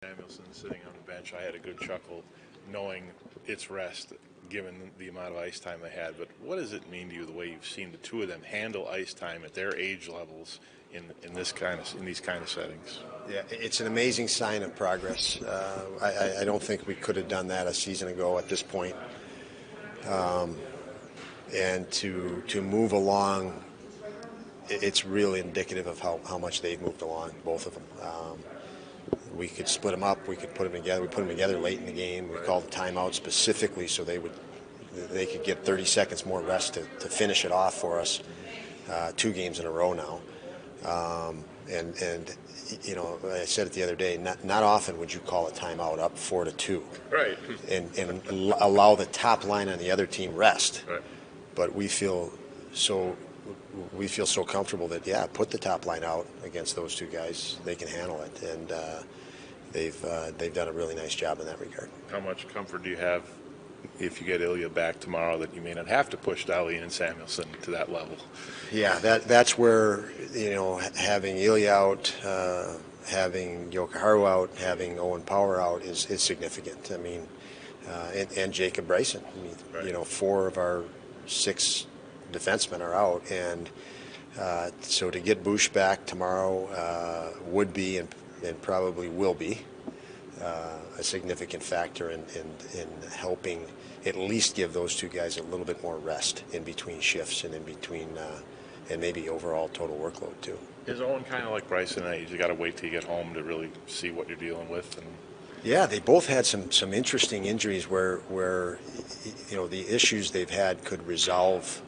Samuelson sitting on the bench, I had a good chuckle knowing it's rest given the amount of ice time they had. But what does it mean to you the way you've seen the two of them handle ice time at their age levels in these kind of settings? Yeah, it's an amazing sign of progress. I don't think we could have done that a season ago at this point. And to move along, it's really indicative of how much they've moved along, both of them. We could split them up. We could put them together. We put them together late in the game. We called the timeout specifically so they could get 30 seconds more rest to finish it off for us. 2 games in a row now. And you know, I said it the other day. Not often would you call a timeout up 4-2, Right. and allow the top line on the other team rest. Right. But we feel so comfortable that put the top line out against those two guys. They can handle it, and they've done a really nice job in that regard. How much comfort do you have if you get Ilya back tomorrow that you may not have to push Dahlin and Samuelson to that level? Yeah, that's where, you know, having Ilya out, having Jokiharju out, having Owen Power out is significant. I mean, and Jacob Bryson. I mean, right. You know, 4 of our 6 defensemen are out, and so to get Bush back tomorrow would be and probably will be a significant factor in helping at least give those two guys a little bit more rest in between shifts and in between and maybe overall total workload too. Is Owen kind of like Bryson? You got to wait till you get home to really see what you're dealing with? Yeah, they both had some interesting injuries where you know, the issues they've had could resolve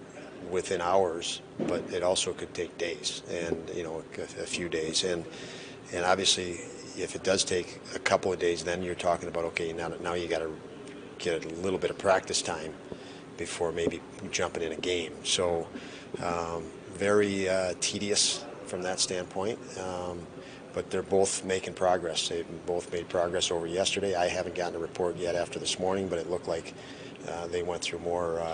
within hours, but it also could take days, and you know, a few days, and obviously if it does take a couple of days, then you're talking about, okay, now you got to get a little bit of practice time before maybe jumping in a game. So very tedious from that standpoint. But they're both making progress. They've both made progress over yesterday. I haven't gotten a report yet after this morning, but it looked like they went through more,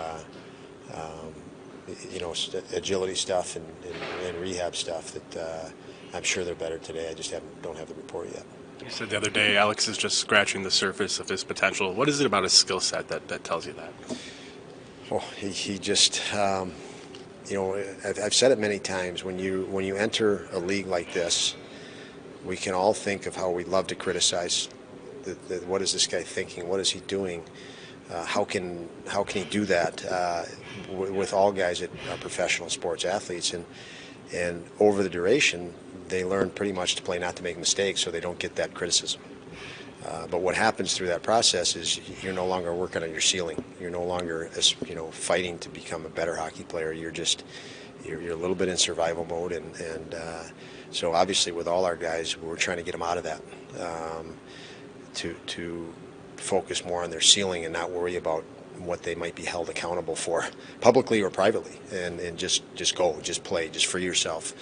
you know, agility stuff and rehab stuff that I'm sure they're better today. I just don't have the report yet. You said the other day Alex is just scratching the surface of his potential. What is it about his skill set that tells you that? Well, he just, you know, I've said it many times. When you enter a league like this, we can all think of how we love to criticize. What is this guy thinking? What is he doing? How can he do that with all guys that are professional sports athletes? And over the duration, they learn pretty much to play not to make mistakes, so they don't get that criticism. But what happens through that process is you're no longer working on your ceiling. You're no longer, you know, fighting to become a better hockey player. You're a little bit in survival mode, and so obviously with all our guys, we're trying to get them out of that to focus more on their ceiling and not worry about what they might be held accountable for, publicly or privately, and just go, just play, just free yourself.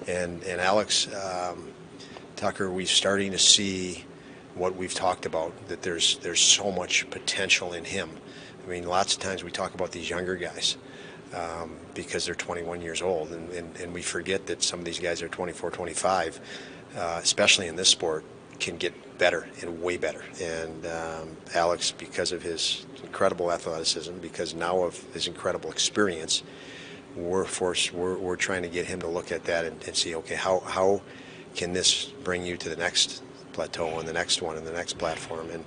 And Alex Tucker, we're starting to see what we've talked about, that there's so much potential in him. I mean, lots of times we talk about these younger guys because they're 21 years old, and we forget that some of these guys are 24, 25, especially in this sport, can get better and way better. And Alex, because of his incredible athleticism, because now of his incredible experience, we're trying to get him to look at that and see, okay, how can this bring you to the next plateau and the next one and the next platform? And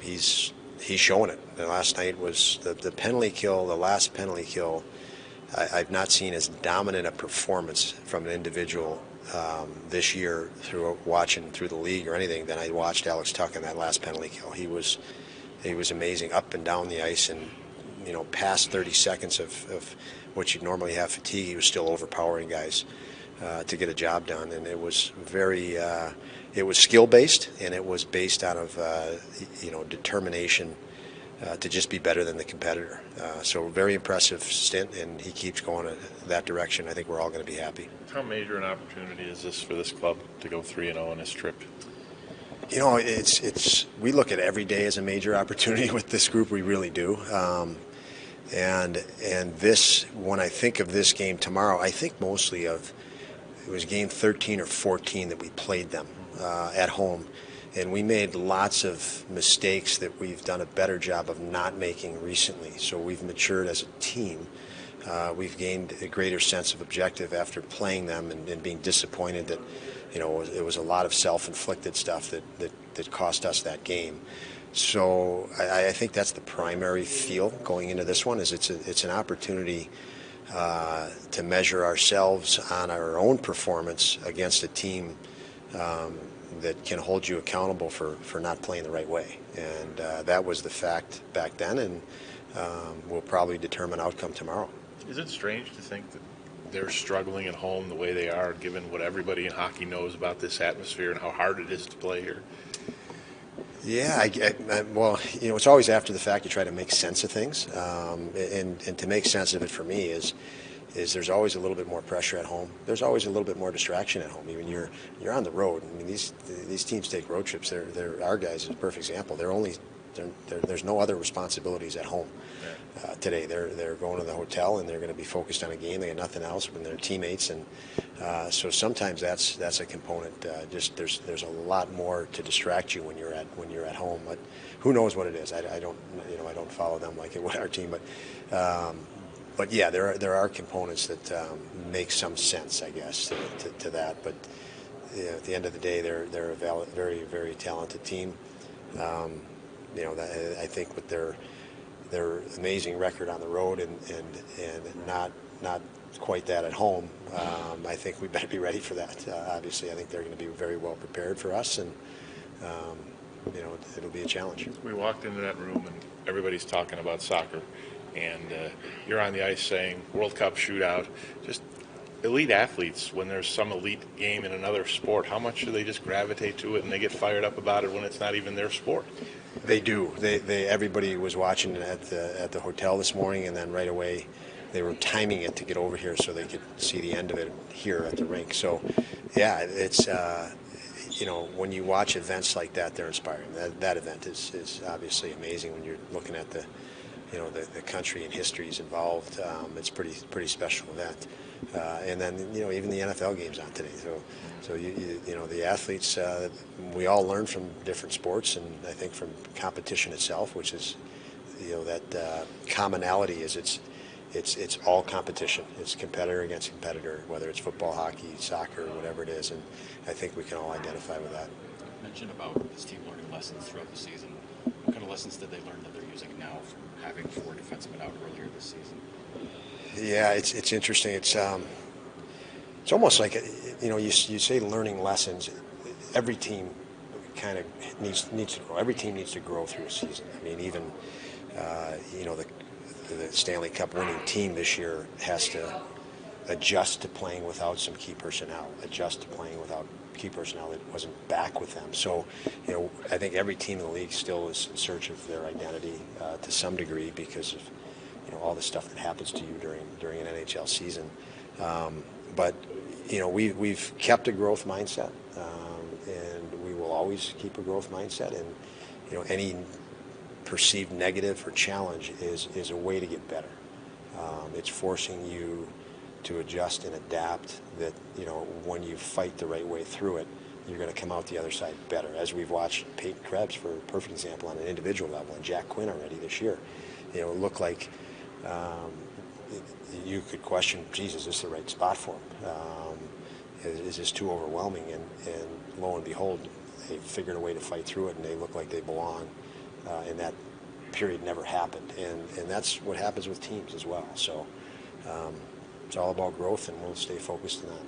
he's showing it. And last night was the penalty kill, the last penalty kill. I've not seen as dominant a performance from an individual this year through watching through the league or anything than I watched Alex Tuck in that last penalty kill. He was amazing up and down the ice, and you know, past 30 seconds of what you'd normally have fatigue, he was still overpowering guys to get a job done. And it was very it was skill based, and it was based out of you know, determination to just be better than the competitor. So very impressive stint, and he keeps going in that direction. I think we're all going to be happy. How major an opportunity is this for this club to go 3-0 in this trip? You know, it's we look at every day as a major opportunity with this group. We really do. And this, when I think of this game tomorrow, I think mostly of, it was game 13 or 14 that we played them at home, And we made lots of mistakes that we've done a better job of not making recently. So we've matured as a team. We've gained a greater sense of objective after playing them and being disappointed that, it was a lot of self-inflicted stuff that cost us that game. So I think that's the primary feel going into this one. Is it's an opportunity to measure ourselves on our own performance against a team that can hold you accountable for not playing the right way. And that was the fact back then, and will probably determine outcome tomorrow. Is it strange to think that they're struggling at home the way they are, given what everybody in hockey knows about this atmosphere and how hard it is to play here? Yeah, well, it's always after the fact you try to make sense of things, and to make sense of it for me is there's always a little bit more pressure at home. There's always a little bit more distraction at home. Even you're on the road. I mean, these teams take road trips. They're our guys is a perfect example. There's no other responsibilities at home today. They're going to the hotel and they're going to be focused on a game. They got nothing else when they're teammates, and so sometimes that's a component. Just there's a lot more to distract you when you're at home. But who knows what it is? I don't follow them like it would our team, but yeah, there are components that make some sense, I guess, to that. But at the end of the day, they're a very, very talented team. I think with their amazing record on the road and not quite that at home, I think we better be ready for that. Obviously, I think they're going to be very well prepared for us, and it'll be a challenge. We walked into that room and everybody's talking about soccer, and you're on the ice saying World Cup shootout. Just elite athletes, when there's some elite game in another sport, how much do they just gravitate to it and they get fired up about it when it's not even their sport? They do. Everybody was watching it at the hotel this morning, and then right away they were timing it to get over here so they could see the end of it here at the rink. So, yeah, it's when you watch events like that, they're inspiring. That event is obviously amazing when you're looking at the country and histories involved. It's pretty special event. And then even the NFL game's on today. So the athletes, we all learn from different sports, and I think from competition itself, which is that commonality is it's all competition. It's competitor against competitor, whether it's football, hockey, soccer, whatever it is, and I think we can all identify with that. You mentioned about this team learning lessons throughout the season. What kind of lessons did they learn that they're using now from having 4 defensemen out earlier this season? Yeah, it's interesting. It's almost like you say learning lessons. Every team kind of needs to grow. Every team needs to grow through a season. I mean, even the Stanley Cup winning team this year has to adjust to playing without some key personnel. Adjust to playing without key personnel that wasn't back with them. So, I think every team in the league still is in search of their identity to some degree because of all the stuff that happens to you during an NHL season. But we've kept a growth mindset, and we will always keep a growth mindset. And any perceived negative or challenge is a way to get better. It's forcing you to adjust and adapt. That when you fight the right way through it, you're going to come out the other side better. As we've watched Peyton Krebs, for a perfect example, on an individual level, and Jack Quinn already this year, it looked like. You could question, geez, is this the right spot for him? Is this too overwhelming? And lo and behold, they figured a way to fight through it, and they look like they belong. And that period never happened. And that's what happens with teams as well. So it's all about growth, and we'll stay focused on that.